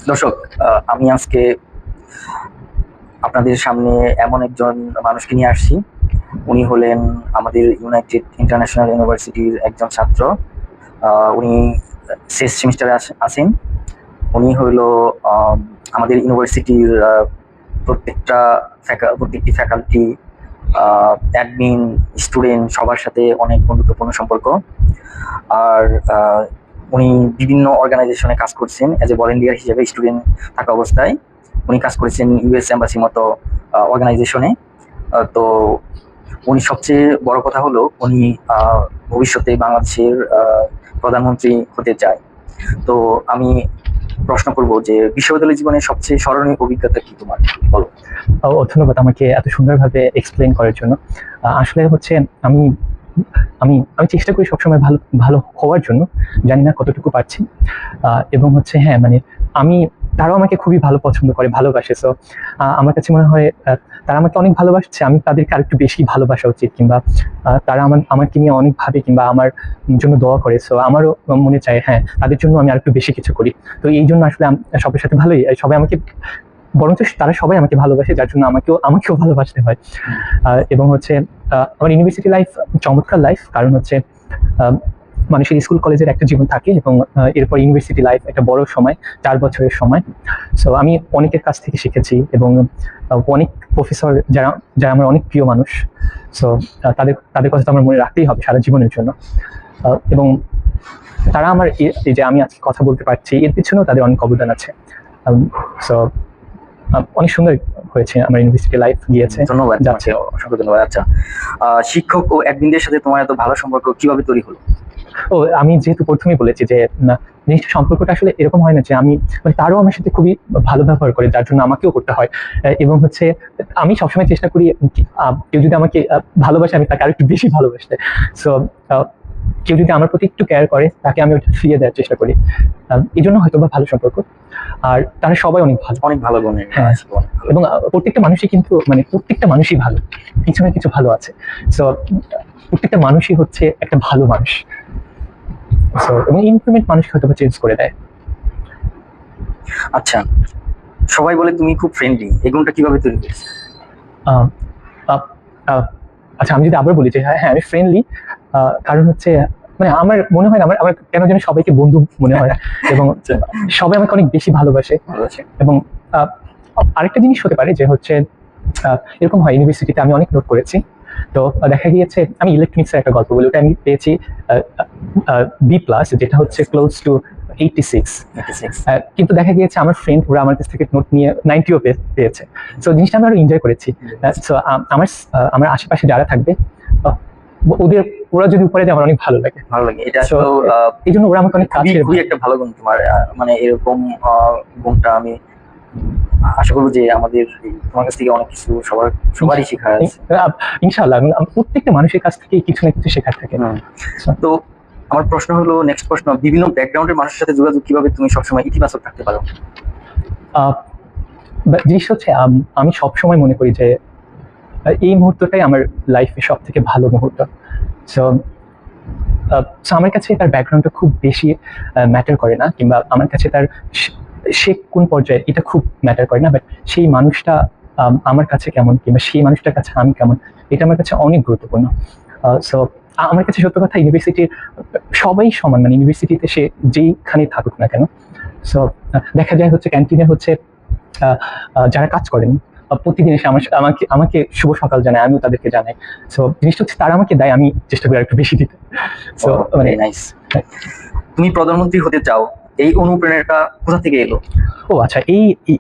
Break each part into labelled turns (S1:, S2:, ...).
S1: দর্শক, আমি আজকে আপনাদের সামনে এমন একজন মানুষকে নিয়ে আসছি। উনি হলেন আমাদের ইউনাইটেড ইন্টারন্যাশনাল ইউনিভার্সিটির একজন ছাত্র। উনি শেষ সেমিস্টারে আছেন। উনি হইলো আমাদের ইউনিভার্সিটির প্রত্যেকটা প্রত্যেকটি ফ্যাকাল্টি, অ্যাডমিন, স্টুডেন্ট সবার সাথে অনেক বন্ধুত্বপূর্ণ সম্পর্ক। আর উনি বিভিন্ন অর্গানাইজেশনে কাজ করছেন অ্যাজ এ ভলেন্টিয়ার হিসেবে। স্টুডেন্ট থাকা অবস্থায় উনি কাজ করেছেন ইউএস এম্বাসির মতো অর্গানাইজেশনে। তো উনি সবচেয়ে বড় কথা হলো উনি ভবিষ্যতে বাংলাদেশের প্রধানমন্ত্রী হতে চায়। তো আমি প্রশ্ন করব যে বিশ্ববিদ্যালয় জীবনের সবচেয়ে স্মরণীয় অভিজ্ঞতা কি তোমার, বলো।
S2: ধন্যবাদ আমাকে এত সুন্দরভাবে এক্সপ্লেন করার জন্য। আসলে হচ্ছে আমি আমি আমি চেষ্টা করি সবসময় ভালো ভালো হওয়ার জন্য। জানি না কতটুকু পারছি। এবং হচ্ছে হ্যাঁ, মানে আমি তারাও আমাকে খুবই ভালো পছন্দ করে, ভালোবাসে। সো আমার কাছে মনে হয় তারা আমাকে অনেক ভালোবাসছে, আমি তাদেরকে আরেকটু বেশি ভালোবাসা উচিত, কিংবা তারা আমাকে নিয়ে অনেক ভাবে কিংবা আমার জন্য দোয়া করে। সো আমারও মনে চায় হ্যাঁ, তাদের জন্য আমি আরেকটু বেশি কিছু করি। তো এই জন্য আসলে সবার সাথে ভালোই, সবাই আমাকে, বরঞ্চ তারা সবাই আমাকে ভালোবাসে, যার জন্য আমাকেও ভালোবাসতে হয়। এবং হচ্ছে আমার ইউনিভার্সিটি লাইফ চমৎকার লাইফ, কারণ হচ্ছে মানুষের স্কুল কলেজের একটা জীবন থাকে, এবং এরপর ইউনিভার্সিটি লাইফ একটা বড় সময়, 4 বছরের সময়। সো আমি অনেকের কাছ থেকে শিখেছি, এবং অনেক প্রফেসর যারা যারা আমার অনেক প্রিয় মানুষ। সো তাদের কথা তো আমার মনে রাখতেই হবে সারা জীবনের জন্য। এবং তারা আমার এই যে আমি আজকে কথা বলতে পারছি, এর পিছনেও তাদের অনেক অবদান আছে। সো অনেক সুন্দর হয়েছে আমার ইউনিভার্সিটি লাইফ গিয়েছে।
S1: ধন্যবাদ, যাচ্ছে অসংখ্য ধন্যবাদ। আচ্ছা, শিক্ষক ও অ্যাডমিনদের সাথে তোমার এত ভালো সম্পর্ক কিভাবে তৈরি হলো?
S2: আমি যেহেতু প্রথমেই বলেছি যে জিনিসটা, সম্পর্কটা আসলে এরকম হয় না যে আমি, মানে তারও আমার সাথে খুবই ভালো ব্যবহার করে, যার জন্য আমাকেও করতে হয়। এবং হচ্ছে আমি সবসময় চেষ্টা করি কেউ যদি আমাকে ভালোবাসে, আমি তাকে আরো একটু বেশি ভালোবাসতে। সো কেউ যদি আমার প্রতি একটু কেয়ার করে, তাকে আমি ওটা ফিরিয়ে দেওয়ার চেষ্টা করি। এই জন্য হয়তো বা ভালো সম্পর্ক। আর তারা সবাই অনেক ভালো,
S1: অনেক ভালো গুণের।
S2: হ্যাঁ। এবং প্রত্যেকটা মানুষই কিন্তু, মানে প্রত্যেকটা মানুষই ভালো, কিছু না কিছু ভালো আছে। সো প্রত্যেকটা মানুষই হচ্ছে একটা ভালো মানুষ। এবং ইমপ্রুভমেন্ট মানুষকে হয়তো চেঞ্জ করে দেয়।
S1: আচ্ছা, সবাই বলে তুমি খুব ফ্রেন্ডলি, এই গুণটা কিভাবে তৈরি হয়েছে?
S2: আচ্ছা, আমি যদি আবার বলি যে হ্যাঁ, আমি ফ্রেন্ডলি, কারণ হচ্ছে মানে আমার মনে হয় না, আমার আমার কেন যেন সবাইকে বন্ধু মনে হয়, এবং সবাই আমাকে অনেক বেশি ভালোবাসে। এবং আরেকটা জিনিস হতে পারে যে হচ্ছে এরকম হয়, ইউনিভার্সিটিতে আমি অনেক নোট করেছি। তো দেখা গিয়েছে, আমি ইলেকট্রনিক্সের একটা গল্প বলি, ওটা আমি পেয়েছি B+, যেটা হচ্ছে ক্লোজ টু 86। কিন্তু দেখা গিয়েছে আমার ফ্রেন্ড ওরা আমার কাছ থেকে নোট নিয়ে 90ও পেয়েছে। সো জিনিসটা আমি আরো এনজয় করেছি। সো আমার আশেপাশে যারা থাকবে, ওরা যদি উপরে যায়, আমার অনেক ভালো লাগে।
S1: এটা
S2: এই জন্য ওরা আমাকে অনেক কাছের।
S1: খুবই একটা ভালো গুণ তোমার। মানে এরকম গুণটা আমি আশা করবো যে আমাদের তোমার কাছ থেকে অনেক কিছু সবারই শেখার আছে
S2: ইনশাআল্লাহ। প্রত্যেকটা মানুষের কাছ থেকে কিছু না কিছু শেখার থাকে।
S1: তো আমার প্রশ্ন হলো, নেক্সট প্রশ্ন, বিভিন্ন ব্যাকগ্রাউন্ডের মানুষের সাথে যোগাযোগ কিভাবে তুমি সবসময় ইতিবাচক থাকতে পারো?
S2: জিনিস হচ্ছে, আমি সবসময় মনে করি যে এই মুহূর্তটাই আমার লাইফে সব থেকে ভালো মুহূর্ত। সো আমার কাছে তার ব্যাকগ্রাউন্ডটা খুব বেশি ম্যাটার করে না, কিংবা আমার কাছে তার সে কোন পর্যায়ে, এটা খুব ম্যাটার করে না। বাট সেই মানুষটা আমার কাছে কেমন, কিংবা সেই মানুষটার কাছে আমি কেমন, এটা আমার কাছে অনেক গুরুত্বপূর্ণ। সো আমার কাছে সত্য কথা, ইউনিভার্সিটির সবাই সমান, মানে ইউনিভার্সিটিতে সে যেইখানে থাকুক না কেন। সো দেখা যায় হচ্ছে ক্যান্টিনে হচ্ছে যারা কাজ করেন, প্রতিদিন এসে আমাকে শুভ সকাল জানায়, আমিও তাদেরকে জানাই। সো জিনিসটা হচ্ছে তারা আমাকে দেয়, আমি চেষ্টা করি একটু বেশি দিতে। সো মানে
S1: নাইস। তুমি প্রধানমন্ত্রী হতে চাও, এই অনুপ্রেরণাটা কোথা থেকে এলো?
S2: আচ্ছা,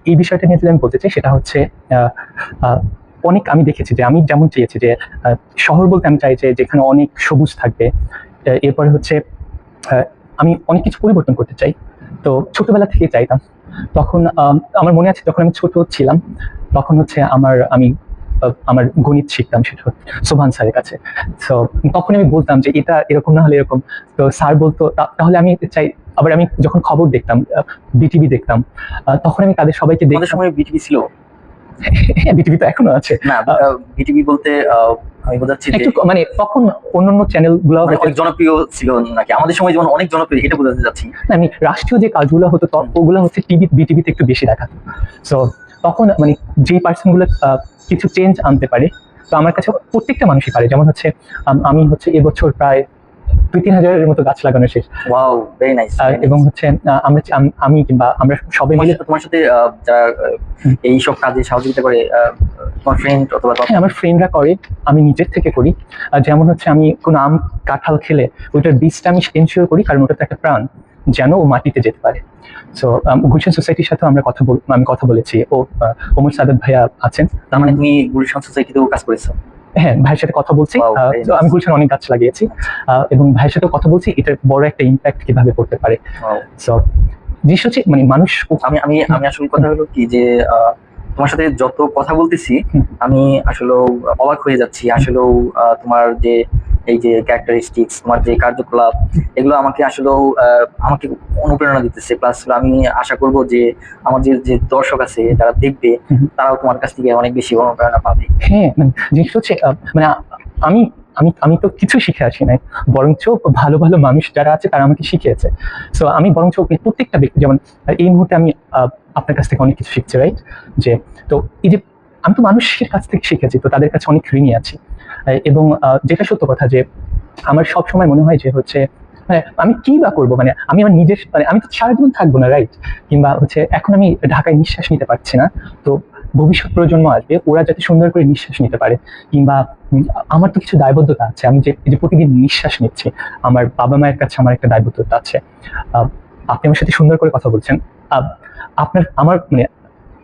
S2: এই বিষয়টা নিয়ে যদি আমি বলতে চাই, সেটা হচ্ছে অনেক আমি দেখেছি যে আমি যেমন চেয়েছি যে শহর বলতে আমি চাই যে যেখানে অনেক সবুজ থাকবে। এরপরে হচ্ছে আমি অনেক কিছু পরিবর্তন করতে চাই। তো ছোটবেলা থেকে চাইতাম। তখন আমার মনে আছে, যখন আমি ছোট ছিলাম, তখন হচ্ছে আমার গণিত শিখতাম, সেটা সোভান স্যারের কাছে। তো তখন আমি বলতাম যে এটা এরকম না হলে এরকম। তো স্যার বলতো তাহলে আমি চাই। আবার আমি যখন খবর দেখতাম, বিটিভি দেখতাম, তখন আমি তাদের সবাইকে দেখতাম।
S1: সময় বিটিভি ছিল?
S2: হ্যাঁ, বিটিভি তো এখনো আছে।
S1: না, বিটিভি বলতে আমি বোঝাচ্ছি যে
S2: একটু মানে তখন অন্যান্য চ্যানেল গুলো
S1: মানে অনেক জনপ্রিয় ছিল নাকি, আমাদের সময় যেমন অনেক জনপ্রিয়, এটা বোঝাতে যাচ্ছি।
S2: আমি রাষ্ট্রীয় যে কাজগুলো হতো ওগুলো হচ্ছে বিটিভিতে একটু বেশি দেখাতো। সো তখন মানে যেই পার্সন গুলো কিছু চেঞ্জ আনতে পারে, তো আমার কাছে প্রত্যেকটা মানুষই পারে। যেমন হচ্ছে আমি হচ্ছে এবছর প্রায় 2-3 হাজারের মতো গাছ লাগানো শেষ।
S1: Wow, very nice.
S2: এবং হচ্ছে আমি কিংবা আমরা সবাই মিলে
S1: তোমার সাথে যারা এই সব কাজে সহযোগিতা করে, তোমার ফ্রেন্ড অথবা
S2: হ্যাঁ, আমার ফ্রেন্ডরা করে, আমি নিজের থেকে করি। যেমন হচ্ছে আমি কোনো আম কাঁঠাল খেলে ওইটার বীজটা আমি এনশিওর করি, কারণ ওটা তো একটা প্রাণ, যেন ও মাটিতে যেতে পারে। সো গুলশান সোসাইটির সাথে আমি কথা বলেছি। ওমর সাদাত ভাইয়া আছেন।
S1: তার মানে তুমি গুলশান সোসাইটিতেও কাজ করেছো?
S2: হ্যাঁ, ভাইয়ের সাথে কথা বলছি।
S1: Wow, very
S2: তো আমি গুলশান অনেক গাছ লাগিয়েছি, এবং ভাইয়ের সাথে কথা বলছি এটার বড় একটা ইম্প্যাক্ট কিভাবে করতে পারে।
S1: Wow.
S2: সো জিনিস হচ্ছে মানে মানুষ
S1: আমি আমি আমি আসলে কথা হলো কি যে তোমার সাথে যত কথা বলতেছি আমি আসলে অবাক হয়ে যাচ্ছি। আসলেও তোমার যে এই যে ক্যারেক্টারিস্টিক্স, তোমার যে কার্যকলাপ, এগুলো আমাকে আসলেও আমাকে অনুপ্রেরণা দিতেছে। প্লাস আমি আশা করব যে আমাদের যে দর্শক আছে যারা দেখবে, তারাও তোমার কাছ থেকে অনেক বেশি অনুপ্রেরণা পাবে।
S2: হ্যাঁ, মানে জিনিসটা হচ্ছে মানে আমি আমি আমি তো কিছু শিখে আসি নাই, বরঞ্চ ভালো ভালো মানুষ যারা আছে তারা আমাকে শিখিয়েছে। সো আমি বরঞ্চ প্রত্যেকটা ব্যক্তি, যেমন এই মুহূর্তে আমি আপনার কাছ থেকে অনেক কিছু শিখছি, রাইট? যে তো এই যে আমি তো মানুষের কাছ থেকে শিখেছি, তো তাদের কাছে অনেক ঋণী আছি। এবং যেটা সত্য কথা যে আমার সব সময় মনে হয় যে হচ্ছে মানে আমি কি বা করবো, মানে আমি আমার নিজের মানে আমি তো সারা জীবন থাকবো না, রাইট? কিংবা হচ্ছে এখন আমি ঢাকায় নিঃশ্বাস নিতে পারছি না, তো ভবিষ্যৎ প্রজন্ম আসবে, ওরা যাতে সুন্দর করে নিঃশ্বাস নিতে পারে। কিংবা আমার তো কিছু দায়বদ্ধতা আছে, আমি যে প্রতিদিন নিঃশ্বাস নিচ্ছি, আমার বাবা মায়ের কাছে আমার একটা দায়বদ্ধতা আছে। আপনি আমার সাথে সুন্দর করে কথা বলছেন, আমার মানে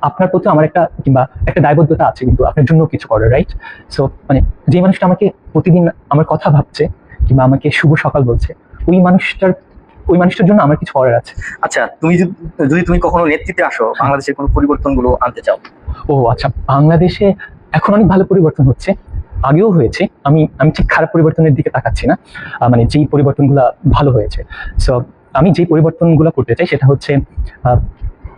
S2: আপনার প্রতি আমার কিংবা একটা দায়বদ্ধতা আছে, কিন্তু আপনার জন্য কিছু করে, রাইট? সো মানে যে মানুষটা আমাকে প্রতিদিন আমার কথা ভাবছে কিংবা আমাকে শুভ সকাল বলছে, ওই মানুষটার জন্য আমার কিছু করার আছে।
S1: আচ্ছা, যদি তুমি কখনো নেতৃত্বে আসো, বাংলাদেশের কোনো পরিবর্তন গুলো আনতে চাও?
S2: ও আচ্ছা, বাংলাদেশে এখন অনেক ভালো পরিবর্তন হচ্ছে, আগেও হয়েছে। আমি আমি ঠিক খারাপ পরিবর্তনের দিকে তাকাচ্ছি না, মানে যেই পরিবর্তনগুলো ভালো হয়েছে। সো আমি যে পরিবর্তনগুলো করতে চাই সেটা হচ্ছে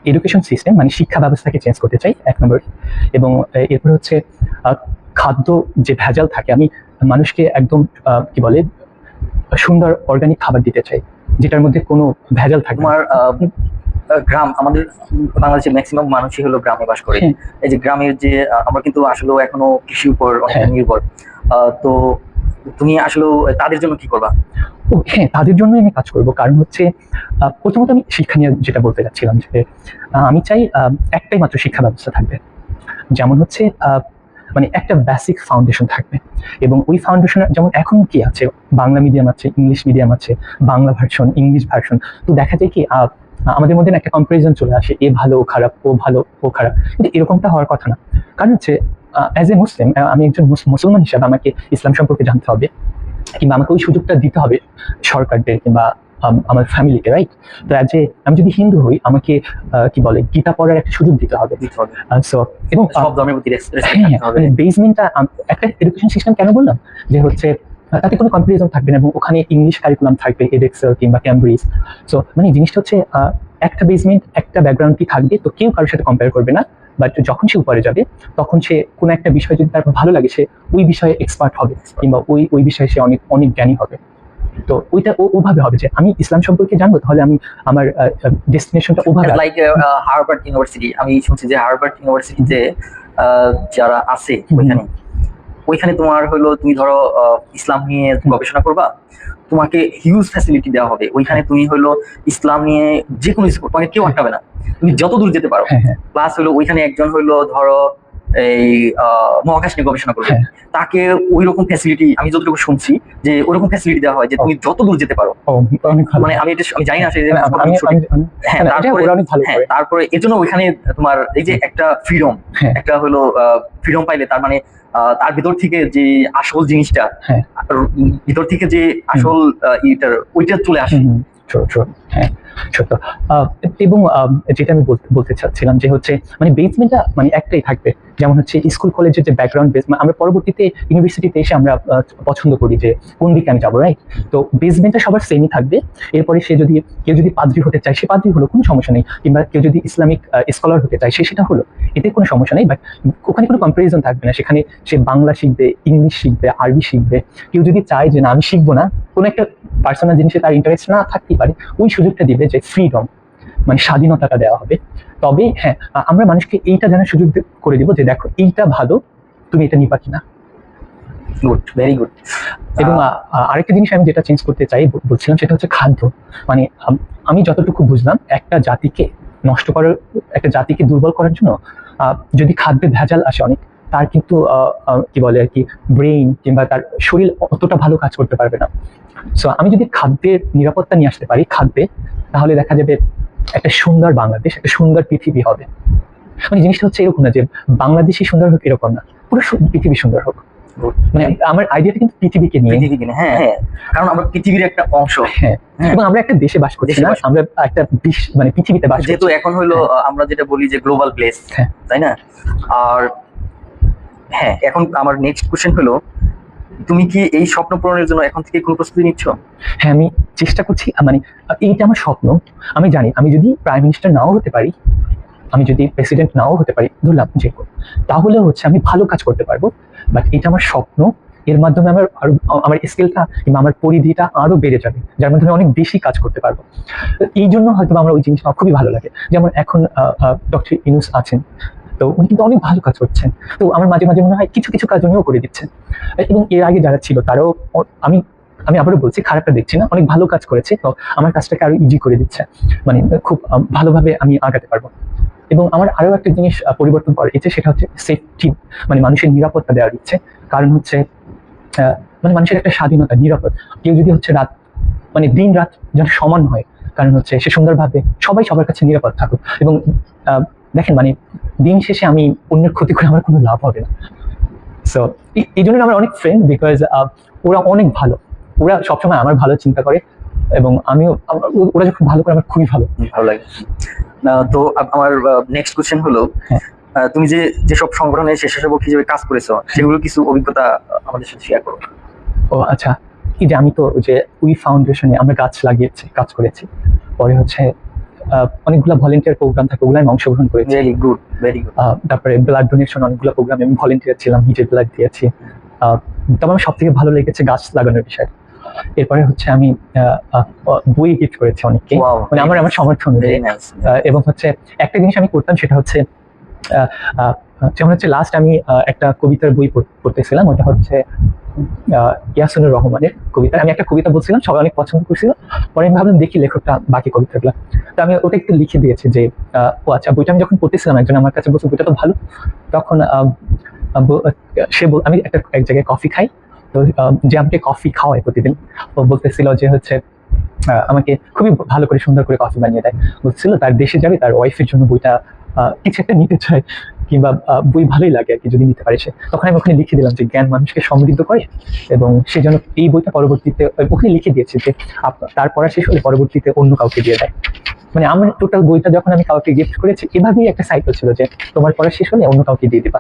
S2: এডুকেশন সিস্টেম, মানে শিক্ষা ব্যবস্থাকে চেঞ্জ করতে চাই, 1 নম্বর। এবং এরপরে হচ্ছে খাদ্য যে ভেজাল থাকে, আমি মানুষকে একদম কি বলে সুন্দর অর্গানিক খাবার দিতে চাই, যেটার মধ্যে কোনো ভেজাল থাকে।
S1: তোমার গ্রাম, আমাদের বাংলাদেশের ম্যাক্সিমাম মানুষই হলো গ্রামে বাস করে। এই যে গ্রামের যে আমরা কিন্তু আসলে এখনো কৃষির উপর অনেক নির্ভর। তো তুমি আসলে তাদের জন্য কি করবা?
S2: হ্যাঁ, তাদের জন্য আমি কাজ করব। কারণ হচ্ছে প্রথমত আমি শিক্ষা নিয়ে যেটা বলতে যাচ্ছিলাম, যে আমি চাই একটাই মাত্র শিক্ষা ব্যবস্থা থাকবে, যেমন হচ্ছে মানে একটা বেসিক ফাউন্ডেশন থাকবে। এবং ওই ফাউন্ডেশন যেমন এখন কি আছে, বাংলা মিডিয়াম আছে, ইংলিশ মিডিয়াম আছে, বাংলা ভার্সন, ইংলিশ ভার্সন। তো দেখা যায় কি আমাদের মধ্যে একটা কম্পারিজন চলে আসে, এ ভালো ও খারাপ, ও ভালো ও খারাপ, কিন্তু এরকমটা হওয়ার কথা না। কারণ হচ্ছে অ্যাজ এ মুসলিম, আমি একজন মুসলমান হিসাবে আমাকে ইসলাম সম্পর্কে জানতে হবে, কিংবা আমাকে ওই সুযোগটা দিতে হবে সরকারদের কিংবা আমার ফ্যামিলিকে, রাইট? তো আমি যদি হিন্দু হই, আমাকে কি বলে গীতা পড়ার একটা সুযোগ দিতে হবে। সো এবং
S1: সব ধর্মের প্রতি
S2: বেসমেন্টটা একটা এডুকেশন সিস্টেম কেন বললাম, যে হচ্ছে তাতে কোনো কম্পারিজন থাকবে না, এবং ওখানে ইংলিশ কারিকুলাম থাকবে, এডেক্সেল কিংবা ক্যামব্রিজ। সো মানে জিনিসটা হচ্ছে একটা বেসমেন্ট, একটা ব্যাকগ্রাউন্ড কি থাকবে, তো কেউ কারোর সাথে কম্পেয়ার করবে না। বাট যখন সে উপরে যাবে, তখন সে কোনো একটা বিষয় যদি তার ভালো লাগে, সে ওই বিষয়ে এক্সপার্ট হবে, কিংবা ওই বিষয়ে সে অনেক অনেক জ্ঞানী হবে। তো ওইটা ওভাবে হবে যে আমি ইসলাম সম্পর্কে জানবো, তাহলে আমি আমার ডেস্টিনেশনটা ওভাবে।
S1: লাইক হার্ভার্ড ইউনিভার্সিটি, আমি শুনছি যে হার্ভার্ড ইউনিভার্সিটিতে যারা আছে ওইখানে তোমার হলো, তুমি ধরো ইসলাম নিয়ে গবেষণা করবা, তোমাকে হিউজ ফ্যাসিলিটি দেওয়া হবে ওইখানে। তুমি হলো ইসলাম নিয়ে যে কোনো কিছু তোমাকে কেউ আটকাবে না, তুমি যত দূর যেতে পারো। প্লাস হলো ওইখানে একজন হলো ধরো এই মহাকাশ নিয়ে গবেষণা করবে, তাকে ওই রকম ফ্যাসিলিটি, আমি যতটুকু শুনছি যে ওরকম ফ্যাসিলিটি দেওয়া হয় যে তুমি যত দূর যেতে পারো। মানে আমি জানি না সেই তারপরে এর জন্য ওইখানে তোমার এই যে একটা ফ্রিডম, একটা হলো ফ্রিডম পাইলে, তার মানে তার ভিতর থেকে যে আসল জিনিসটা, ভিতর থেকে যে আসল ওইটা চলে আসে।
S2: সত্য। আহ, এবং যেটা আমি বলতে চাচ্ছিলাম যে হচ্ছে মানে বেসমেন্টটা মানে একটাই থাকবে, যেমন হচ্ছে স্কুল কলেজের যে ব্যাকগ্রাউন্ড বেস, আমরা পরবর্তীতে ইউনিভার্সিটিতে এসে আমরা পছন্দ করি যে কোন দিকে আমি যাবো, রাইট? তো বেসমেন্টটা সবার সেমই থাকবে। এরপরে কেউ যদি পাদ্রী হতে চায় সে পাদ্রী হলো, কোনো সমস্যা নেই। কিংবা কেউ যদি ইসলামিক স্কলার হতে চায় সেটা হলো, এতে কোনো সমস্যা নেই। বাট ওখানে কোনো কম্পারিজন থাকবে না। সেখানে সে বাংলা শিখবে, ইংলিশ শিখবে, আরবি শিখবে। কেউ যদি চায় যে না আমি শিখবো না, কোনো একটা পার্সোনাল জিনিসে তার ইন্টারেস্ট না থাকতেই পারে, ওই সুযোগটা দিবে যে ফ্রিডম, মানে স্বাধীনতাটা দেওয়া হবে। তবে হ্যাঁ, আমরা মানুষকে এইটা জানার সুযোগ করে দিব যে দেখো এইটা ভালো, তুমি এটা নিবা কিনা।
S1: Good, very good.
S2: এবং আরেকটা জিনিস আমি যেটা চেঞ্জ করতে চাই বলছিলাম, সেটা হচ্ছে খাদ্য। মানে আমি যতটুকু বুঝলাম, একটা জাতিকে নষ্ট করার, একটা জাতিকে দুর্বল করার জন্য যদি খাদ্যে ভেজাল আসে অনেক, তার কিন্তু কি বলে আর কি, ব্রেইন কিংবা তার শরীর অতটা ভালো কাজ করতে পারবে না। সো আমি যদি খাদ্যের নিরাপত্তা নিয়ে আসতে পারি খাদ্যে, তাহলে দেখা যাবে একটা সুন্দর বাংলাদেশ, একটা সুন্দর পৃথিবী হবে। মানে জিনিসটা হচ্ছে এরকম না যে বাংলাদেশই সুন্দর হোক এরকম না, পুরো পৃথিবী সুন্দর হোক। মানে আমার আইডিয়াটা কিন্তু পৃথিবীকে নিয়ে।
S1: হ্যাঁ হ্যাঁ, কারণ আমরা পৃথিবীর একটা অংশ।
S2: হ্যাঁ, এবং আমরা একটা দেশে বাস করছি না, আমরা একটা মানে পৃথিবীতে বাস করছি।
S1: যেহেতু এখন হলো আমরা যেটা বলি যে গ্লোবাল প্লেস, তাই না? আর হ্যাঁ, এখন আমার নেক্সট কোশ্চেন হলো, তুমি কি এই স্বপ্ন পূরণের জন্য এখন থেকে কোনো প্রস্তুতি নিচ্ছ?
S2: হ্যাঁ, আমি চেষ্টা করছি। মানে এইটা আমার স্বপ্ন। আমি জানি আমি যদি প্রাইম মিনিস্টার নাও হতে পারি, আমি যদি প্রেসিডেন্ট নাও হতে পারি, ধরলাম যে, তাহলে হচ্ছে আমি ভালো কাজ করতে পারবো। বাট এটা আমার স্বপ্ন। এর মাধ্যমে আমার স্কিলটা কিংবা আমার পরিধিটা আরো বেড়ে যাবে, যার মাধ্যমে অনেক বেশি কাজ করতে পারবো। এই জন্য হয়তো আমার ওই জিনিসটা খুবই ভালো লাগে। যেমন এখন ডক্টর ইউনূস আছেন, তো উনি কিন্তু অনেক ভালো কাজ করছেন। তো আমার মাঝে মাঝে মনে হয় কিছু কিছু কাজ উনিও করে দিচ্ছেন। এবং এর আগে যারা ছিল তারাও, আমি আমি আবারও বলছি, খারাপটা দেখছি না, অনেক ভালো কাজ করেছে। তো আমার কাজটাকে আরো ইজি করে দিচ্ছে, মানে খুব ভালোভাবে আমি আগাতে পারবো। এবং আমার আরো একটা জিনিস পরিবর্তন করার ইচ্ছে, সেটা হচ্ছে সেফটি, মানে মানুষের নিরাপত্তা দেওয়ার ইচ্ছে। কারণ হচ্ছে মানে মানুষের একটা স্বাধীনতা, নিরাপদ। কেউ যদি হচ্ছে মানে দিন রাত যেন সমান হয়, কারণ হচ্ছে সে সুন্দরভাবে সবাই সবার কাছে নিরাপদ থাকুক। এবং দেখেন, মানে দিন শেষে আমি অন্যের ক্ষতি করে আমার কোনো লাভ হবে না। সো এই জন্য আমার অনেক ফ্রেন্ড, বিকজ ওরা অনেক ভালো, ওরা সবসময় আমার ভালো চিন্তা করে, এবং আমিও ওরা যখন ভালো করে আমার খুবই ভালো
S1: লাগে। তো আমার নেক্সট কোশ্চেন হলো, তুমি যেসব সংগঠনে স্বেচ্ছাসেবক হিসেবে কাজ করেছো, সেগুলো কিছু অভিজ্ঞতা আমাদের সাথে শেয়ার করো।
S2: ও আচ্ছা, এই যে আমি তো যে উই ফাউন্ডেশনে আমরা গাছ লাগিয়েছি, কাজ করেছি। পরে হচ্ছে অনেকগুলো ভলেন্টিয়ার প্রোগ্রাম থাকে, ওগুলো আমি অংশগ্রহণ করেছি।
S1: Very good, very good.
S2: তারপরে ব্লাড ডোনেশন, অনেকগুলো প্রোগ্রামে আমি ভলেন্টিয়ার ছিলাম, নিজে ব্লাড দিয়েছি। তবে আমার সব থেকে ভালো লেগেছে গাছ লাগানোর বিষয়। এরপরে হচ্ছে আমি বই গিফট করেছি অনেককে, মানে আমার সামর্থ্য অনুযায়ী। এবং হচ্ছে একটা জিনিস আমি করতাম, সেটা হচ্ছে যেমন হচ্ছে লাস্ট আমি একটা কবিতার বই পড়তেছিলাম, ওটা হচ্ছে ইয়াসিনুর রহমানের কবিতা। আমি একটা কবিতা বলছিলাম, সবাই অনেক পছন্দ করছিল। পরে আমি ভাবলাম দেখি লেখকটা বাকি কবিতাগুলো, তো আমি ওটা একটু লিখে দিয়েছি যে ও আচ্ছা, বইটা আমি যখন পড়তেছিলাম, একজন আমার কাছে বলছে বইটা তো ভালো। তখন আমি এক জায়গায় কফি খাই, তো যে আমাকে কফি খাওয়ায় প্রতিদিন, ও বলতেছিল যে হচ্ছে আমাকে খুবই ভালো করে সুন্দর করে কফি বানিয়ে দেয়। বলছিল তার দেশে যাবে, তার ওয়াইফের জন্য বইটা কিছু একটা নিতে চায়, কিংবা বই ভালোই লাগে আর কি যদি নিতে পারে সে। তখন আমি ওখানে লিখে দিলাম যে জ্ঞান মানুষকে সমৃদ্ধ করে, এবং সে যেন এই বইটা পরবর্তীতে ওখানে লিখে দিয়েছে যে তার পড়া শেষ হলে পরবর্তীতে অন্য কাউকে দিয়ে দেয়। মানে আমার টোটাল বইটা যখন আমি কাউকে গিফট করেছি, এভাবেই একটা সাইকেল ছিল যে তোমার পড়া শেষ হলে অন্য কাউকে দিয়ে দিবা।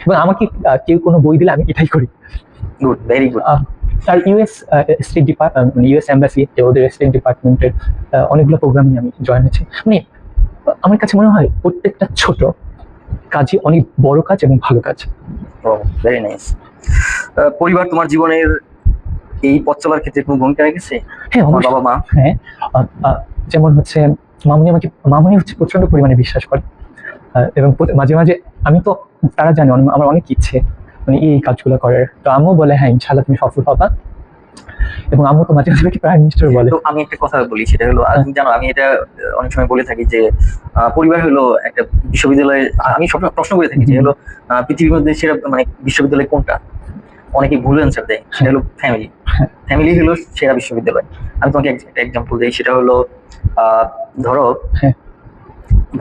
S2: এবং আমাকে কেউ কোনো বই দিলে আমি এটাই করি।
S1: Good, very good.
S2: আর ইউএস স্টেট ডিপার্টমেন্ট, মানে ইউএস এম্বাসি, ওদের স্টেট ডিপার্টমেন্টের অনেকগুলো প্রোগ্রামে আমি জয়েন হয়েছি। মানে আমার কাছে মনে হয় প্রত্যেকটা ছোট কাজই অনেক বড় কাজ এবং ভালো কাজ।
S1: Very nice. পরিবার তোমার জীবনের এই পথ চলার ক্ষেত্রে কোনো ভূমিকা রেখেছে?
S2: হ্যাঁ, আমার
S1: বাবা মা।
S2: হ্যাঁ, যেমন হচ্ছে মামুনি হচ্ছে প্রচন্ড পরিমাণে বিশ্বাস করে, এবং মাঝে মাঝে আমি তো, তারা জানে আমার অনেক ইচ্ছে মানে এই কাজগুলো করার। তো আম্মু বলে হ্যাঁ ইনশাআল্লাহ তুমি সফল হবা, এবং আম্মু তো মাঝে মাঝে প্রাইম মিনিস্টার বলে।
S1: তো আমি একটা কথা বলি, সেটা হলো, তুমি জানো আমি এটা অনেক সময় বলে থাকি যে পরিবার হলো একটা বিশ্ববিদ্যালয়। আমি সব প্রশ্ন করে থাকি যে হলো পৃথিবীর মধ্যে সেরা মানে বিশ্ববিদ্যালয় কোনটা, অনেকে ভুল অ্যান্সার দেয়। সেটা হলো ফ্যামিলি। ফ্যামিলি হলো সেরা বিশ্ববিদ্যালয়। আমি তোমাকে একটা এক্সাম্পল দিই, সেটা হলো ধরো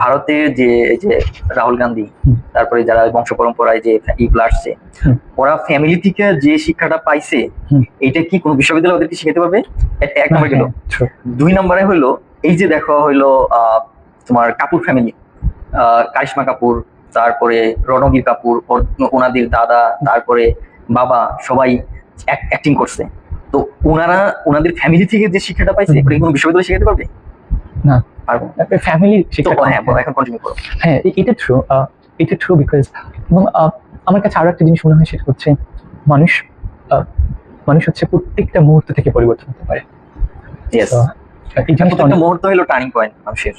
S1: ভারতের যে রাহুল গান্ধী, তারপরে যারা বংশ পরম্পরায় যে ইগুলো আসছে, ওরা ফ্যামিলি থেকে যে শিক্ষাটা পাইছে, এটা কি কোনো বিশ্ববিদ্যালয় ওদেরকে শিখাতে পারবে? এক নম্বর গেল। 2 নম্বরে হলো এই যে দেখো হইলো তোমার কাপুর ফ্যামিলি, কারিশমা কাপুর, তারপরে রণবীর কাপুর, ওনাদের দাদা, তারপরে বাবা, সবাই অ্যাক্টিং করছে। তো ওনাদের ফ্যামিলি থেকে যে শিক্ষাটা পাইছে এটা কি কোনো বিশ্ববিদ্যালয়ে শিখাতে পারবে?
S2: না,
S1: পারবো।
S2: ফ্যামিলি
S1: তো
S2: শিক্ষা।
S1: হ্যাঁ, এখন কন্টিনিউ করো।
S2: হ্যাঁ, এটা ট্রু। এটা ট্রু বিকজ এবং আমার কাছে আরো একটা জিনিস মনে হয়, সেটা হচ্ছে মানুষ আহ, মানুষ হচ্ছে প্রত্যেকটা মুহূর্ত থেকে পরিবর্তন হতে পারে।
S1: ইয়েস,
S2: So, এই জিনিসটা
S1: প্রত্যেকটা
S2: অনেক-
S1: মুহূর্ত হলো টার্নিং পয়েন্ট মানুষের।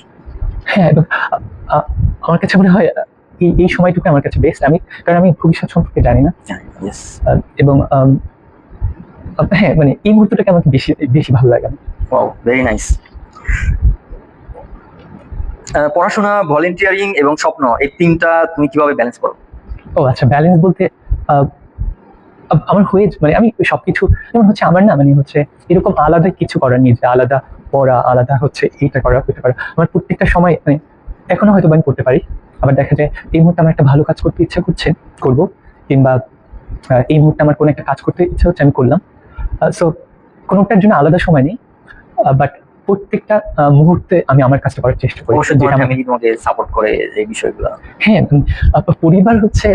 S2: হ্যাঁ, এবং আহ, আমার কাছে মনে হয় এই সময়টুকু আমার কাছে বেস্ট। কারণ আমি ভবিষ্যৎ সম্পর্কে জানি না।
S1: ইয়েস,
S2: এবং হ্যাঁ, মানে এই মুহূর্তটাকে আমাকে বেশি বেশি ভালো লাগে।
S1: Wow, very nice. পড়াশোনা, ভলেন্টিয়ারিং এবং স্বপ্ন, এই তিনটা তুমি কিভাবে ব্যালেন্স করো?
S2: ও আচ্ছা, ব্যালেন্স বলতে আহ, আমার হয়ে মানে আমি সবকিছু যেমন হচ্ছে আমার না মানে হচ্ছে এরকম আলাদা কিছু করার নেই যে আলাদা পড়া, আলাদা হচ্ছে এইটা করা ওইটা করা। আমার প্রত্যেকটা সময় মানে এখনো হয়তো আমি করতে পারি, আবার দেখা যায় এই মুহূর্তে আমার একটা ভালো কাজ করতে ইচ্ছা করছে, করব, কিংবা এই মুহূর্তে আমার কোনো একটা কাজ করতে ইচ্ছা হচ্ছে, আমি করলাম। সো কোনোটার জন্য আলাদা সময় নেই, বাট প্রত্যেকটা মুহূর্তে আমি আমার কাজটা করার চেষ্টা করি।
S1: অবশ্যই তোমার
S2: যেটা আমার-
S1: ফ্যামিলি তোমাকে সাপোর্ট করে এই বিষয়গুলো।
S2: হ্যাঁ, পরিবার হচ্ছে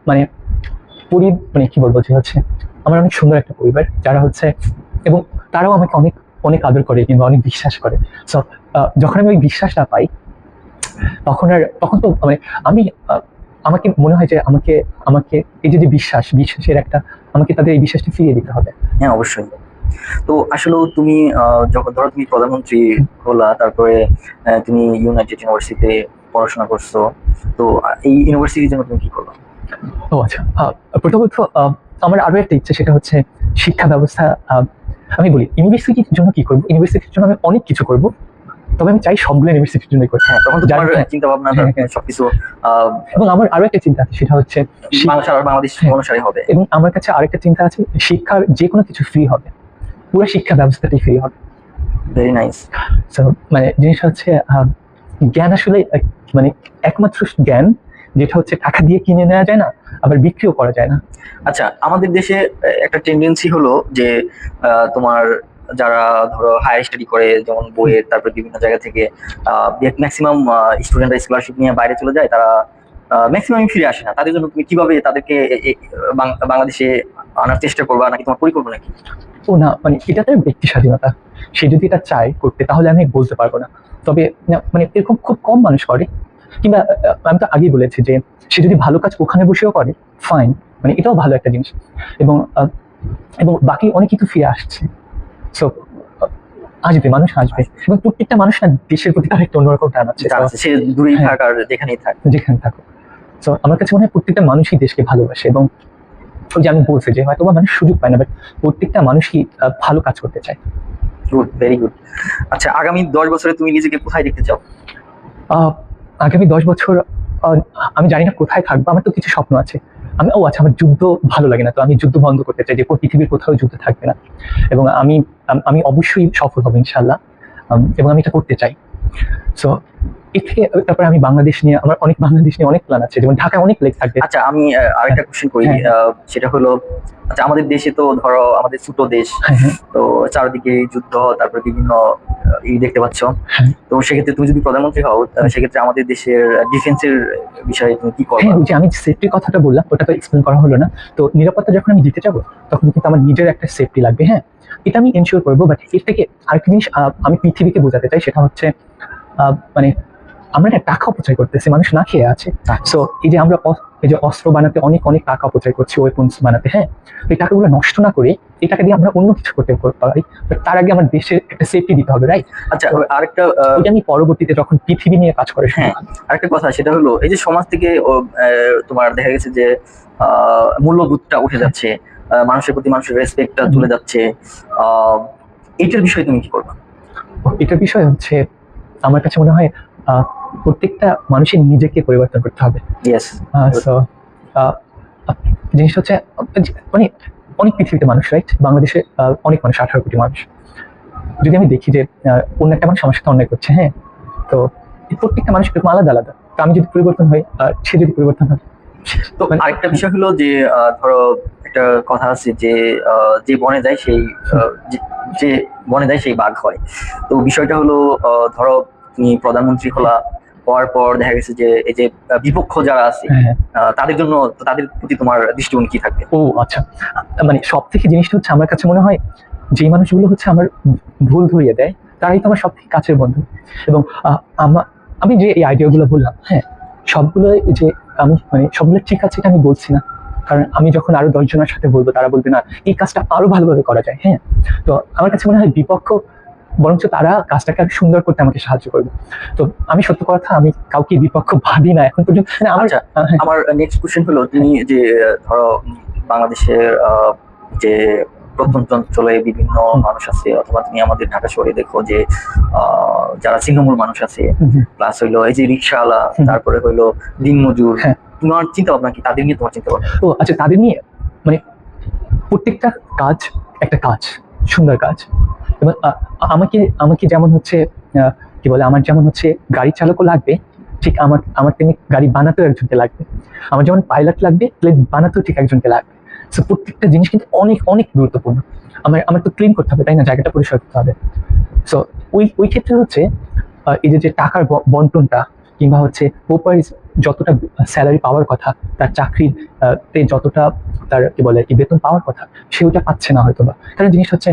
S2: মানে মানে কি বলবো, যে হচ্ছে আমার অনেক সুন্দর একটা পরিবার, যারা হচ্ছে এবং তারাও আমাকে অনেক অনেক আদর করে কিংবা অনেক বিশ্বাস করে। সো যখন আমি ওই বিশ্বাসটা পাই, তখন তো মানে আমি আমাকে মনে হয় যে আমাকে আমাকে এই যে বিশ্বাসের একটা, আমাকে তাদের এই বিশ্বাসটা ফিরিয়ে দিতে হবে।
S1: হ্যাঁ, অবশ্যই। তো আসলে তুমি যখন ধরো তুমি প্রধানমন্ত্রী হলা, তারপরে তুমি ইউনাইটেড ইউনিভার্সিটিতে পড়াশোনা করছো, তো এই ইউনিভার্সিটির জন্য তুমি কি করলো?
S2: ও আচ্ছা, প্রথমত আমার আরো একটা ইচ্ছা, সেটা হচ্ছে শিক্ষা ব্যবস্থা। আমি বলি ইউনিভার্সিটির জন্য কি করবো, ইউনিভার্সিটির জন্য আমি অনেক কিছু করব, তবে আমি চাই সবগুলো ইউনিভার্সিটির জন্য করতে।
S1: হ্যাঁ, তখন তো তোমার
S2: যার-
S1: চিন্তা ভাবনা
S2: হ্যাঁ, হ্যাঁ।
S1: সবকিছু
S2: এবং আমার আরো একটা চিন্তা আছে, সেটা হচ্ছে
S1: সারা বাংলাদেশ
S2: হ্যাঁ।
S1: অনুসারে হবে।
S2: এবং আমার কাছে আরেকটা চিন্তা আছে, শিক্ষার যে কোনো কিছু ফ্রি হবে, পুরো শিক্ষা ব্যবস্থাটাই ফ্রি হবে।
S1: Very nice.
S2: তো মানে জিনিসটা হচ্ছে জ্ঞান আসলে মানে একমাত্র জ্ঞান যেটা হচ্ছে টাকা দিয়ে কিনে নেওয়া যায় না, আবার বিক্রিও করা যায় না।
S1: আচ্ছা, আমাদের দেশে একটা টেন্ডেন্সি হলো যে তোমার যারা ধরো হায়ার স্টাডি করে, যেমন বইয়ের, তারপর বিভিন্ন জায়গা থেকে ম্যাক্সিমাম স্টুডেন্টরা স্কলারশিপ নিয়ে বাইরে চলে যায়, তারা ম্যাক্সিমাম ফিরে আসে না। তাদের জন্য তুমি কিভাবে তাদেরকে বাংলাদেশে আনার চেষ্টা করবা, নাকি তোমার পরিকল্পনা কি?
S2: ও না, মানে এটা তার ব্যক্তি স্বাধীনতা, সে যদি এটা চায় করতে তাহলে আমি বলতে পারবো না। তবে মানে এরকম খুব কম মানুষ করে, কিংবা আমি তো আগেই বলেছি যে সে যদি ভালো কাজ ওখানে বসেও করে, ফাইন, মানে এটাও ভালো একটা জিনিস। এবং এবং বাকি অনেক কিছু ফিরে আসছে। সো আসবে, মানুষ আসবে, এবং প্রত্যেকটা মানুষ না দেশের প্রতি তার একটা অন্যরকম টান আছে,
S1: জানাচ্ছে সে দূরেই
S2: হ্যাঁ।
S1: থাক আর যেখানেই থাক।
S2: যেখানে থাকো। তো আমার কাছে মনে হয় প্রত্যেকটা মানুষই দেশকে ভালোবাসে, এবং ওই যে আমি বলছি যে হয়তো বা মানুষ সুযোগ পায় না, বাট প্রত্যেকটা মানুষই ভালো কাজ করতে চায়।
S1: Good, very good. আচ্ছা, আগামী 10 বছরে তুমি নিজেকে কোথায় দেখতে চাও?
S2: আগামী 10 বছর আমি জানি না কোথায় থাকবো, আমার তো কিছু স্বপ্ন আছে। আচ্ছা, আমার যুদ্ধ ভালো লাগে না, তো আমি যুদ্ধ বন্ধ করতে চাই, যে পৃথিবীর কোথাও যুদ্ধ থাকবে না। এবং আমি অবশ্যই সফল হবো ইনশাল্লাহ, এবং আমি এটা করতে চাই। সো এর থেকে তারপরে আমি বাংলাদেশ নিয়ে অনেক প্ল্যান আছে, যেমন ঢাকায় অনেক লেক থাকবে।
S1: আচ্ছা, আমি আরেকটা কোশ্চেন করি।
S2: হ্যাঁ।
S1: সেটা হলো, আচ্ছা আমাদের দেশে তো ধরো আমাদের ছোট দেশ,
S2: হ্যাঁ, হ্যাঁ,
S1: তো চারদিকে যুদ্ধ, তারপরে বিভিন্ন দেখতে পাচ্ছ।
S2: হ্যাঁ।
S1: তো সেক্ষেত্রে তুমি যদি প্রধানমন্ত্রী হও, সেক্ষেত্রে আমাদের দেশের ডিফেন্সের বিষয়ে তুমি কি করবে?
S2: হ্যাঁ, ওই যে আমি সেফটির কথাটা বললাম, ওটা তো এক্সপ্লেন করা হলো না। তো নিরাপত্তা যখন আমি দিতে যাবো, তখন কিন্তু আমার নিজের একটা সেফটি লাগবে। হ্যাঁ, এটা আমি এনশিওর করবো, বাট এর থেকে আরেকটা জিনিস আমি পৃথিবীকে বোঝাতে চাই, সেটা হচ্ছে মানে আমরা না টাকা অপচয় করতেছি, মানুষ না খেয়ে আছে। সো এই যে আমরা এই যে অস্ত্র বানাতে অনেক অনেক টাকা অপচয় করছি, ওয়েপন্স বানাতে। হ্যাঁ, এই টাকাগুলো নষ্ট না করে এই টাকা দিয়ে আমরা অন্য কিছু করতে পারি, বাট তার আগে আমার দেশের একটা সেফটি দিতে হবে, রাইট?
S1: আচ্ছা, আরেকটা
S2: এটা আমি পরবর্তীতে যখন পৃথিবী নিয়ে কাজ করে।
S1: হ্যাঁ, আরেকটা কথা, সেটা হলো এই যে সমাজ থেকে তোমার দেখা গেছে যে মূল্যবোধটা উঠে যাচ্ছে, মানুষের প্রতি মানুষের রেসপেক্টটা চলে যাচ্ছে, এইটার বিষয়ে তুমি কি করবে?
S2: এটার বিষয় হচ্ছে আমার কাছে মনে হয় প্রত্যেকটা মানুষের নিজেকে পরিবর্তন করতে হবে।
S1: ইয়েস।
S2: সো জিনিসটা হচ্ছে মানে অনেক পৃথিবীতে মানুষ, রাইট? বাংলাদেশে অনেক মানুষ, 18 কোটি মানুষ। যদি আমি দেখি যে অন্য একটা মানুষ আমার সাথে অন্যায় করছে, হ্যাঁ, তো প্রত্যেকটা মানুষ এরকম আলাদা আলাদা। তো আমি যদি পরিবর্তন হই, সে যদি পরিবর্তন হয়।
S1: তো আরেকটা বিষয় হলো যে ধরো একটা একটা কথা আছে যে যে বনে যায় সেই যে বনে যায় সেই বাঘ হয়। তো বিষয়টা হলো ধরো তুমি প্রধানমন্ত্রী হওয়ার পর দেখা গেছে যে এই যে বিপক্ষ যারা আছে
S2: হ্যাঁ, হ্যাঁ।
S1: তাদের জন্য, তাদের প্রতি তোমার দৃষ্টিভঙ্গি কি থাকবে?
S2: ও আচ্ছা, মানে সব থেকে জিনিসটা হচ্ছে আমার কাছে মনে হয় যে মানুষগুলো হচ্ছে আমার ভুল ধরিয়ে দেয়, তারাই তো আমার সব থেকে কাছের বন্ধু। এবং আমি যে এই আইডিয়াগুলো বললাম, হ্যাঁ, সবগুলো যে আমি মানে সবগুলো ঠিক আছে এটা আমি বলছি না, কারণ আমি যখন আরো 10 জনের সাথে বলবো তারা বলবে না এই কাজটা আরো ভালোভাবে করা যায়। হ্যাঁ, তো আমার কাছে মনে হয় বিপক্ষ বরঞ্চ তারা কাজটাকে আরো সুন্দর করতে আমাকে সাহায্য করবে। তো আমি সত্য কথা, আমি কাউকে বিপক্ষ ভাবি না এখন পর্যন্ত, মানে আমার
S1: আচ্ছা,
S2: হ্যাঁ,
S1: আমার নেক্সট কোশ্চেন হলো, তুমি যে ধরো বাংলাদেশের যে প্রত্যন্ত অঞ্চলে বিভিন্ন মানুষ আছে, অথবা তুমি আমাদের ঢাকা শহরে দেখো যে যারা ছিন্নমূল মানুষ আছে, প্লাস হইলো এই যে রিক্সাওয়ালা, তারপরে হইলো দিনমজুর,
S2: হ্যাঁ।
S1: তোমার চিন্তা ভাবনা কি তাদের নিয়ে? তোমার চিন্তা ভাবনা?
S2: ও আচ্ছা, তাদের নিয়ে মানে প্রত্যেকটা কাজ একটা কাজ, সুন্দর কাজ। এবং আমাকে আমাকে যেমন হচ্ছে কি বলে, আমার যেমন হচ্ছে গাড়ি চালকও লাগবে, ঠিক আমার আমার তেমনি গাড়ি বানাতেও একজনকে লাগবে। আমার যেমন পাইলট লাগবে, প্লেন বানাতেও ঠিক একজনকে লাগবে। সো প্রত্যেকটা জিনিস কিন্তু অনেক অনেক গুরুত্বপূর্ণ। আমার আমার তো ক্লিন করতে হবে, তাই না, জায়গাটা পরিষ্কার করতে হবে। সো ওই ক্ষেত্রে হচ্ছে এই যে যে টাকার বন্টনটা, কিংবা হচ্ছে প্রপার যতটা স্যালারি পাওয়ার কথা, তার চাকরির তে যতটা তার কি বলে কি বেতন পাওয়ার কথা, সে ওটা পাচ্ছে না হয়তো বা। কারণ জিনিসটা হচ্ছে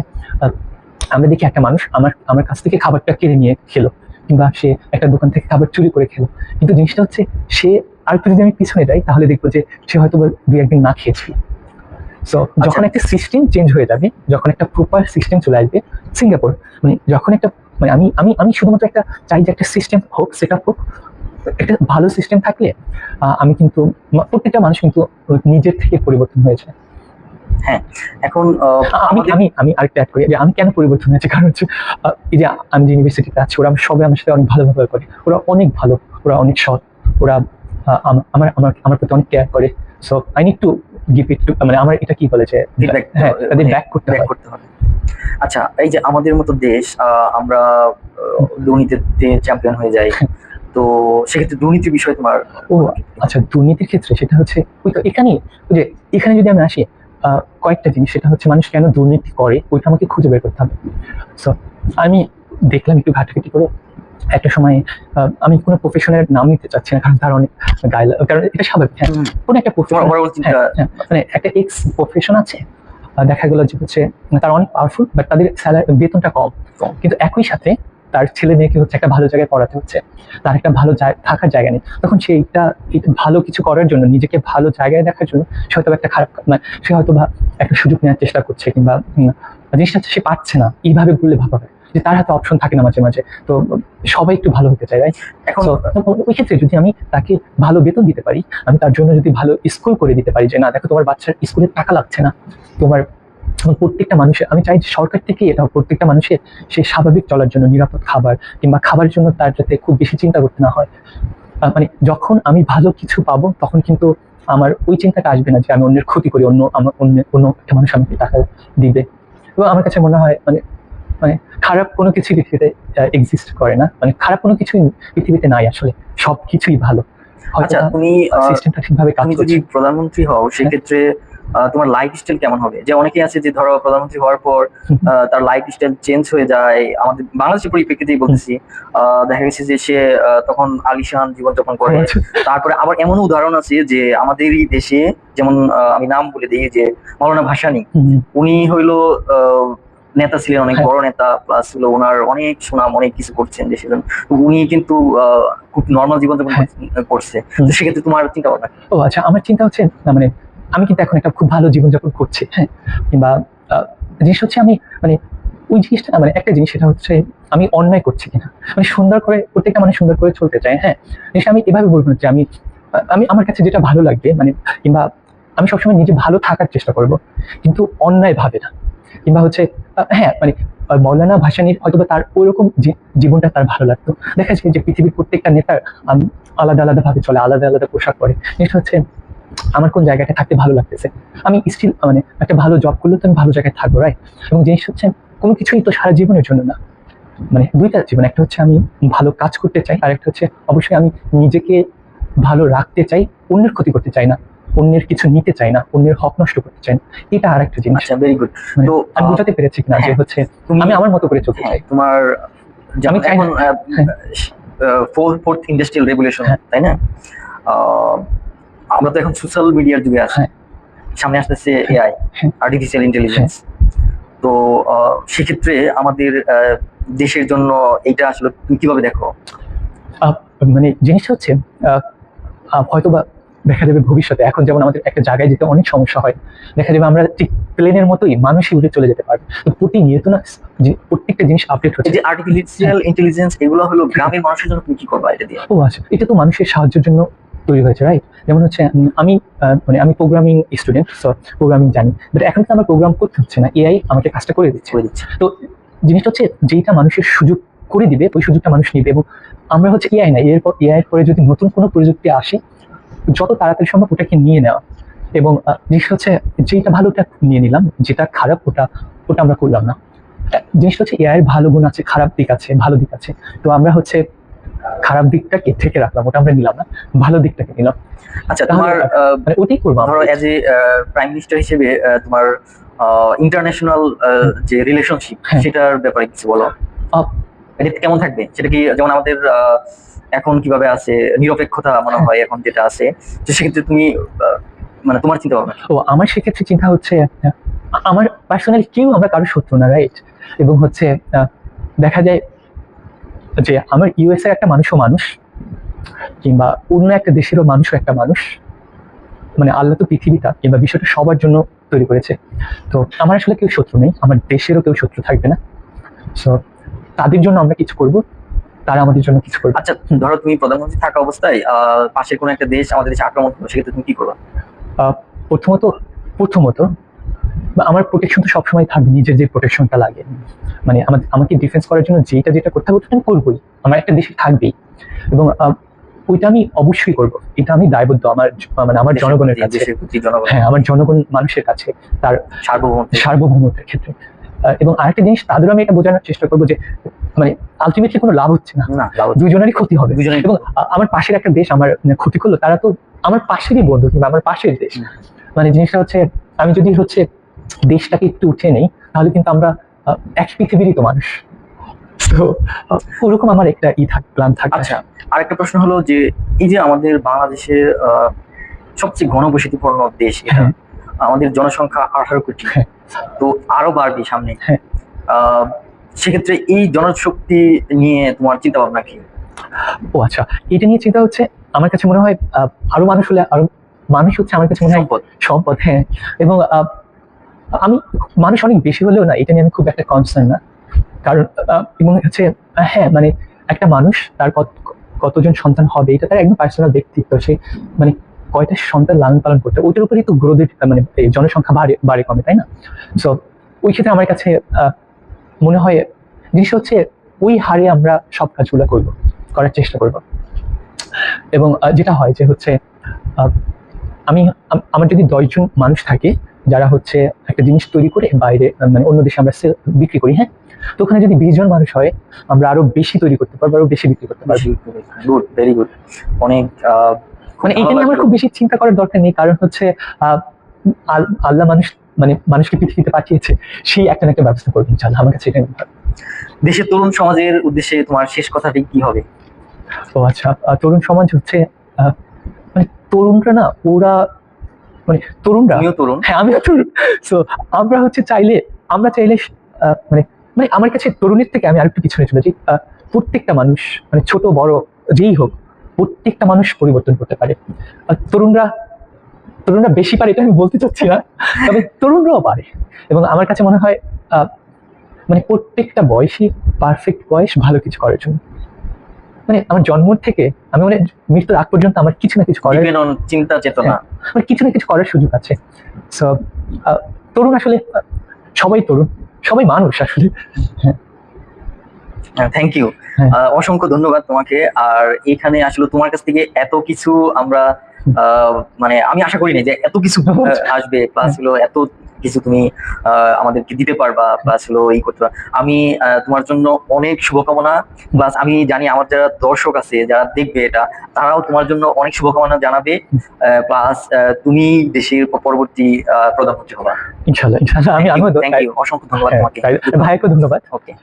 S2: আমরা দেখি একটা মানুষ আমার আমার কাছ থেকে খাবারটা কেড়ে নিয়ে খেলো, কিংবা সে একটা দোকান থেকে খাবার চুরি করে খেলো, কিন্তু জিনিসটা হচ্ছে সে আর একটু যদি আমি পিছনে যাই তাহলে দেখবো যে সে হয়তো দুই একদিন না খেয়েছিল। সো যখন একটা সিস্টেম চেঞ্জ হয়ে যাবে, যখন একটা প্রপার সিস্টেম চলে আসবে, সিঙ্গাপুর মানে যখন একটা মানে আমি আমি আমি শুধুমাত্র একটা চাই যে একটা সিস্টেম হোক, সেট আপ হোক, একটা ভালো সিস্টেম থাকলে আমি কিন্তু প্রত্যেকটা মানুষ কিন্তু নিজের থেকে পরিবর্তন হয়েছে।
S1: হ্যাঁ, এখন
S2: আমি আমি আমি আরেকটা অ্যাড করি যে আমি কেন পরিবর্তন হয়েছে, কারণ হচ্ছে এই যে আমি যে ইউনিভার্সিটিতে আছি, ওরা সবাই আমার সাথে অনেক ভালো ব্যবহার করে, ওরা অনেক ভালো, ওরা অনেক সৎ, ওরা আমার আমার আমার প্রতি অনেক কেয়ার করে। So I need to give it to, মানে আমার এটা কি বলে যে হ্যাঁ, তাদের ব্যাক করতে হবে।
S1: আচ্ছা, এই যে আমাদের মতো দেশ, আমরা দুর্নীতিতে চ্যাম্পিয়ন হয়ে যাই, তো সেক্ষেত্রে দুর্নীতির বিষয়ে তোমার?
S2: ও আচ্ছা, দুর্নীতির ক্ষেত্রে সেটা হচ্ছে ওই তো এখানে, ওই যে এখানে যদি আমি আসি, কয়েকটা জিনিস, সেটা হচ্ছে মানুষ কেন দুর্নীতি করে ওইটা আমাকে খুঁজে বের করতে হবে। সো আমি দেখলাম একটু ঘাটাঘাটি করে একটা সময়, আমি কোনো প্রফেশনের নাম নিতে চাচ্ছি না, কারণ তার অনেক গায়ে, কারণ এটা স্বাভাবিক। হ্যাঁ, কোনো একটা প্রফেশন, মানে একটা এক্স প্রফেশন আছে, দেখা গেল যে হচ্ছে তারা অনেক পাওয়ারফুল, বাট তাদের স্যালারি বেতনটা কম, কিন্তু একই সাথে তার ছেলে মেয়েকে হচ্ছে একটা ভালো জায়গায় পড়াতে হচ্ছে, তার একটা ভালো থাকার জায়গা নেই, তখন সে এটা ভালো কিছু করার জন্য, নিজেকে ভালো জায়গায় দেখার জন্য সে হয়তো একটা খারাপ, মানে সে হয়তো বা একটা সুযোগ নেওয়ার চেষ্টা করছে, কিংবা জিনিসটা সে পাচ্ছে না, এইভাবে বললে ভালো হয় যে তার হাতে অপশন থাকে না মাঝে মাঝে। তো সবাই একটু ভালো হতে চায়, রাইট? এখন ওই ক্ষেত্রে যদি আমি তাকে ভালো বেতন দিতে পারি, আমি তার জন্য যদি ভালো স্কুল করে দিতে পারি, যে না দেখো তোমার বাচ্চার স্কুলে টাকা লাগছে না, তোমার প্রত্যেকটা মানুষের, আমি চাই সরকার থেকে এটা প্রত্যেকটা মানুষের সে স্বাভাবিক চলার জন্য নিরাপদ খাবার, কিংবা খাবার জন্য তার যাতে খুব বেশি চিন্তা করতে না হয়। মানে যখন আমি ভালো কিছু পাবো তখন কিন্তু আমার ওই চিন্তাটা আসবে না যে আমি অন্যের ক্ষতি করি, অন্য একটা মানুষ আমাকে টাকা দিবে। এবং আমার কাছে মনে হয় মানে মানে খারাপ কোনো কিছু পৃথিবীতে এক্সিস্ট করে না, মানে খারাপ কোনো কিছুই পৃথিবীতে নাই, আসলে সবকিছুই ভালো।
S1: আচ্ছা, তুমি
S2: সিস্টেমটা ঠিকভাবে কাজ করছে।
S1: যদি প্রধানমন্ত্রী হও সেক্ষেত্রে তোমার লাইফ স্টাইল কেমন হবে? যে অনেকেই আছে যে ধরো প্রধানমন্ত্রী হওয়ার পর তার লাইফ স্টাইল চেঞ্জ হয়ে যায়। আমাদের বাংলাদেশের পরিপ্রেক্ষিতেই বলতেছি, দেখা গেছে যে সে তখন আলিশান জীবনযাপন করে। তারপরে আবার এমন উদাহরণ আছে যে আমাদেরই দেশে, যেমন আমি নাম বলে দিই যে মৌলানা ভাসানী, উনি হইলো নেতা ছিলেন, অনেক বড় নেতা, প্লাস হলো ওনার অনেক সুনাম, অনেক কিছু করছেন দেশের জন্য। উনি কিন্তু খুব নর্মাল জীবনযাপন করছে। তো সেক্ষেত্রে তোমার চিন্তা ভাবনা?
S2: ও আচ্ছা, আমার চিন্তা হচ্ছে না, মানে আমি কিন্তু এখন একটা খুব ভালো জীবনযাপন করছি, হ্যাঁ, কিংবা জিনিস হচ্ছে আমি মানে ওই জিনিসটা না, মানে একটা জিনিস সেটা হচ্ছে আমি অন্যায় করছি কিনা, মানে সুন্দর করে প্রত্যেকটা মানে সুন্দর করে চলতে চাই। হ্যাঁ, জিনিসটা আমি এভাবে বলবো যে আমি আমি আমার কাছে যেটা ভালো লাগবে, মানে কিংবা আমি সবসময় নিজে ভালো থাকার চেষ্টা করব, কিন্তু অন্যায় ভাবে না। কিংবা হচ্ছে হ্যাঁ, মানে মৌলানা ভাসানীর হয়তো তার ওইরকম জীবনটা তার ভালো লাগতো। দেখা যায় যে পৃথিবীর প্রত্যেকটা নেতার আলাদা আলাদা ভাবে চলে, আলাদা আলাদা পোশাক পরে। জিনিসটা হচ্ছে আমার কোন জায়গাটা থাকতে ভালো লাগতেছে, আমি স্টিল মানে একটা ভালো জব করলে তো আমি ভালো জায়গায় থাকবো, রাইট? এবং জিনিস হচ্ছে কোনো কিছুই তো সারা জীবনের জন্য না, মানে দুইটা জীবন, একটা হচ্ছে আমি ভালো কাজ করতে চাই, আর একটা হচ্ছে অবশ্যই আমি নিজেকে ভালো রাখতে চাই, অন্যের ক্ষতি করতে চাই না। অন্যের কিছু নিতে চাই না, অন্যের হক নষ্ট করতে চাই না, এটা আর একটা জিনিস।
S1: আচ্ছা, ভেরি গুড।
S2: মানে
S1: তো
S2: আমি বোঝাতে পেরেছি কিনা যে হচ্ছে আমি আমার মতো করে চলতে চাই।
S1: তোমার
S2: আমি চাই
S1: এখন
S2: হ্যাঁ।
S1: ফোর্থ ইন্ডাস্ট্রিয়াল রেভলিউশন,
S2: হ্যাঁ।
S1: তাই না? আমরা তো এখন সোশ্যাল মিডিয়ার যুগে আছি,
S2: হ্যাঁ।
S1: সামনে আসতেছে এআই,
S2: হ্যাঁ।
S1: Artificial intelligence. তো সেক্ষেত্রে আমাদের দেশের জন্য এটা আসলে তুমি কিভাবে দেখো?
S2: মানে জিনিসটা হচ্ছে হয়তো বা দেখা যাবে ভবিষ্যতে, এখন যেমন আমাদের একটা জায়গায় যেতে অনেক সমস্যা হয়, দেখা যাবে আমরা ঠিক প্লেনের মতোই মানুষই উড়ে চলে যেতে পারবে। তো প্রতিনিয়ত না প্রত্যেকটা জিনিস আপডেট
S1: এই
S2: হচ্ছে।
S1: যে আর্টিফিশিয়াল ইন্টেলিজেন্স, এগুলো হলো গ্রামের মানুষের জন্য তুমি কি করবা এটা দিয়ে?
S2: ও আচ্ছা, এটা তো মানুষের সাহায্যের জন্য তৈরি হয়েছে, রাইট? যেমন হচ্ছে আমি মানে আমি প্রোগ্রামিং স্টুডেন্ট, সো প্রোগ্রামিং জানি, বাট এখন তো আমার প্রোগ্রাম করতে হচ্ছে না, এআই আমাকে কাজটা করে দিচ্ছে। তো জিনিসটা হচ্ছে যেটা মানুষের সুযোগ করে দিবে ওই সুযোগটা মানুষ নিবে, এবং আমরা হচ্ছে এআই না, এরপর এআই এর পরে যদি নতুন কোনো প্রযুক্তি আসে যত তাড়াতাড়ি সম্ভব ওটাকে নিয়ে নেওয়া, এবং জিনিসটা হচ্ছে যেটা ভালো ওটা নিয়ে নিলাম, যেটা খারাপ ওটা ওটা আমরা করলাম না। জিনিসটা হচ্ছে এআই এর ভালো গুণ আছে, খারাপ দিক আছে, ভালো দিক আছে, তো আমরা হচ্ছে খারাপ দিকটাকে থেকে রাখলাম, ওটা আমরা নিলাম না, ভালো দিকটাকে নিলাম।
S1: আচ্ছা, তোমার
S2: মানে ওটাই করবো
S1: ধরো এজ এ প্রাইম মিনিস্টার হিসেবে তোমার ইন্টারন্যাশনাল যে রিলেশনশিপ, সেটার ব্যাপারে কিছু বলো। এটা কেমন থাকবে? সেটা কি যেমন আমাদের এখন কিভাবে আছে, নিরপেক্ষতা মনে হয় এখন যেটা আছে, তো সেক্ষেত্রে তুমি মানে তোমার চিন্তা ভাবনা?
S2: ও আমার সেক্ষেত্রে চিন্তা হচ্ছে আমার পার্সোনালি কেউ আমরা কারো শত্রু না, রাইট? এবং হচ্ছে দেখা যায় যে আমার ইউএসএ একটা মানুষও মানুষ, কিংবা অন্য একটা দেশেরও মানুষও একটা মানুষ, মানে আল্লাহ তো পৃথিবীটা কিংবা বিষয়টা সবার জন্য তৈরি করেছে। তো আমার আসলে কেউ শত্রু নেই, আমার দেশেরও কেউ শত্রু থাকবে না। সো তাদের জন্য আমরা কিছু করব, তারা আমাদের জন্য কিছু করবে।
S1: আচ্ছা, ধরো তুমি প্রধানমন্ত্রী থাকা অবস্থায় পাশের কোনো একটা দেশ আমাদের দেশে আক্রমণ করলো, সেক্ষেত্রে তুমি কি করবে?
S2: প্রথমত আমার প্রোটেকশন তো সবসময় থাকবে, নিজের যে প্রোটেকশনটা লাগে, মানে আমাকে ডিফেন্স করার জন্য যেটা করতে হবে ওটা আমি করবোই, আমার একটা দেশে থাকবেই, এবং ওইটা আমি অবশ্যই করব, এটা আমি দায়বদ্ধ আমার, মানে আমার জনগণের কাছে। হ্যাঁ, আমার জনগণ মানুষের কাছে, তার সার্বভৌমত্বের ক্ষেত্রে। এবং আরেকটা জিনিস তাদেরও আমি এটা বোঝানোর চেষ্টা করবো যে মানে আলটিমেটলি কোনো লাভ হচ্ছে না, দুজনেরই ক্ষতি হবে। এবং আমার পাশের একটা দেশ আমার ক্ষতি করলো, তারা তো আমার পাশেরই বন্ধু কিংবা আমার পাশের দেশ। মানে জিনিসটা হচ্ছে আমি যদি হচ্ছে দেশটাকে একটু উঠে নেই, তাহলে কিন্তু আমরা এক পৃথিবীরই তো মানুষ। তো ওরকম আমার একটা প্ল্যান থাকে।
S1: আচ্ছা, আরেকটা প্রশ্ন হলো যে এই যে আমাদের বাংলাদেশের সবচেয়ে ঘনবসতিপূর্ণ দেশ এটা, আমাদের জনসংখ্যা 18 কোটি, তো আরো বাড়বে সামনে। সেক্ষেত্রে এই জনশক্তি নিয়ে তোমার চিন্তা ভাবনা কি?
S2: ও আচ্ছা, এটা নিয়ে চিন্তা হচ্ছে আমার কাছে মনে হয় আরো মানুষ হলে, আরো মানুষ হচ্ছে আমার কাছে মনে হয় সম্পদ। হ্যাঁ, এবং আমি মানুষ অনেক বেশি হলেও না, এটা নিয়ে আমি খুব একটা কনসার্ন না, কারণ এবং হচ্ছে হ্যাঁ, মানে একটা মানুষ তার কতজন সন্তান হবে এটা তার একদম পার্সোনাল ব্যক্তিত্ব, সে মানে কয়টা সন্তান লালন পালন করতে, ওইটার উপরেই তো গ্রোথের মানে জনসংখ্যা বাড়ে কমে, তাই না? সো ওই ক্ষেত্রে আমার কাছে মনে হয় জিনিস হচ্ছে ওই হারে আমরা সব কাজগুলো করার চেষ্টা করব, এবং যেটা হয় যে হচ্ছে আমার যদি 10 জন মানুষ থাকে যারা হচ্ছে একটা জিনিস তৈরি করে বাইরে, মানে অন্য দেশে আমরা বিক্রি করি, হ্যাঁ, তো ওখানে যদি 20 জন মানুষ হয় আমরা আরো বেশি তৈরি করতে পারবো, আরো বেশি বিক্রি করতে পারবো।
S1: Good, very good. অনেক
S2: মানে এইটা নিয়ে আমার খুব বেশি চিন্তা করার দরকার নেই, কারণ হচ্ছে আল্লাহ মানুষকে পৃথিবীতে পাঠিয়েছে, সেই একটা না একটা ব্যবস্থা করবে ইনশাআল্লাহ। আমার কাছে এটা মনে হয়।
S1: দেশের তরুণ সমাজের উদ্দেশ্যে তোমার শেষ কথাটি কি হবে?
S2: ও আচ্ছা, তরুণ সমাজ হচ্ছে মানে তরুণরা না, ওরা মানে তরুণরা, হ্যাঁ আমিও তরুণ, সো আমরা হচ্ছে চাইলে মানে মানে আমার কাছে তরুণের থেকে আমি আরেকটু পিছনে চলে যাই। প্রত্যেকটা মানুষ, মানে ছোট বড় যেই হোক, প্রত্যেকটা মানুষ পরিবর্তন করতে পারে। তরুণরা বেশি পারে এটা আমি বলতে চাচ্ছি না, তবে তরুণরাও পারে, এবং আমার কাছে মনে হয় মানে প্রত্যেকটা বয়সই পারফেক্ট বয়স ভালো কিছু করার জন্য। মানে আমার জন্ম থেকে আমি মানে মৃত্যুর আগ পর্যন্ত আমার কিছু না কিছু করার
S1: চিন্তা চেতনা,
S2: মানে কিছু না কিছু করার সুযোগ আছে। সো তরুণ আসলে সবাই তরুণ, সবাই মানুষ আসলে।
S1: থ্যাংক ইউ, অসংখ্য ধন্যবাদ তোমাকে। আর এখানে আসলে তোমার কাছ থেকে এত কিছু আমরা মানে আমি আশা করিনি যে এত কিছু আসবে, প্লাস হলো এত কিছু তুমি আমাদেরকে দিতে পারবা, প্লাস হলো এই করতে পারবা। আমি তোমার জন্য অনেক শুভকামনা, প্লাস আমি জানি আমার যারা দর্শক আছে যারা দেখবে এটা, তারাও তোমার জন্য অনেক শুভকামনা জানাবে, প্লাস তুমি দেশের পরবর্তী প্রধানমন্ত্রী হবা।
S2: ইনশাল্লাহ ইনশাল্লাহ, আমিও
S1: থ্যাংক ইউ, অসংখ্য ধন্যবাদ তোমাকে।
S2: ভাইকে ধন্যবাদ।
S1: ওকে।